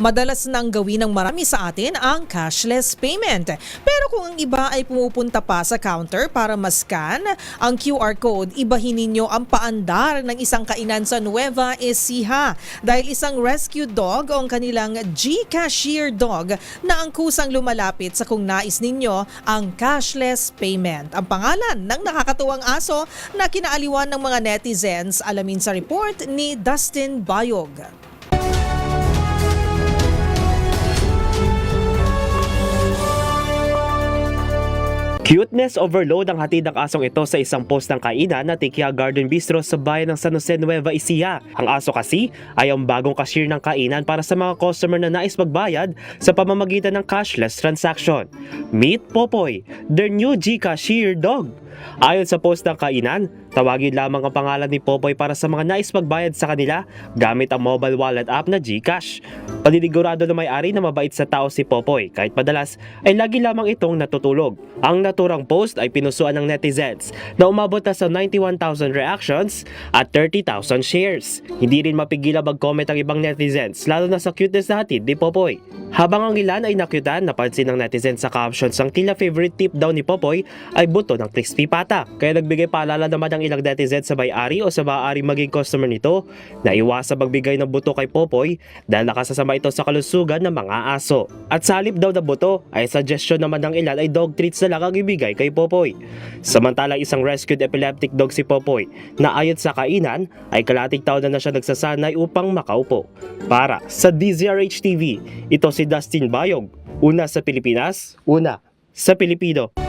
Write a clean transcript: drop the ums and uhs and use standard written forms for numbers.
Madalas nang gawin ng marami sa atin ang cashless payment. Pero kung ang iba ay pumupunta pa sa counter para ma-scan ang QR code, ibahin ninyo ang paandar ng isang kainan sa Nueva Ecija dahil isang rescue dog o ang kanilang G-Cashier dog na ang kusang lumalapit sa kung nais ninyo ang cashless payment. Ang pangalan ng nakakatuwang aso na kinaaliwan ng mga netizens, alamin sa report ni Dustin Bayog. Cuteness overload ang hatid ng asong ito sa isang post ng kainan na Tikia Garden Bistro sa bayan ng San Jose, Nueva Ecija. Ang aso kasi ay ang bagong cashier ng kainan para sa mga customer na nais magbayad sa pamamagitan ng cashless transaction. Meet Popoy, their new G-Cashier dog. Ayon sa post ng kainan, tawagin lamang ang pangalan ni Popoy para sa mga nais magbayad sa kanila gamit ang mobile wallet app na GCash. Paninigurado na may-ari na mabait sa tao si Popoy kahit madalas ay lagi lamang itong natutulog. Ang naturang post ay pinusuan ng netizens na umabot na sa 91,000 reactions at 30,000 shares. Hindi rin mapigilan mag-comment ang ibang netizens lalo na sa cuteness na hatid ni Popoy. Habang ang ilan ay nakyutan, napansin ng netizens sa captions ang tila favorite tip daw ni Popoy ay buto ng crispy pata. Kaya nagbigay paalala naman ang ilang netizens sa may-ari o sa maaari maging customer nito na iwasa magbigay ng buto kay Popoy dahil nakasasama ito sa kalusugan ng mga aso. At sa halip daw na buto ay suggestion naman ng ilan ay dog treats na lang ang ibigay kay Popoy. Samantalang isang rescued epileptic dog si Popoy na ayon sa kainan ay kalating taon na siya nagsasanay upang makaupo. Para sa DZRH TV, ito si Dustin Bayog, una sa Pilipinas, una sa Pilipino.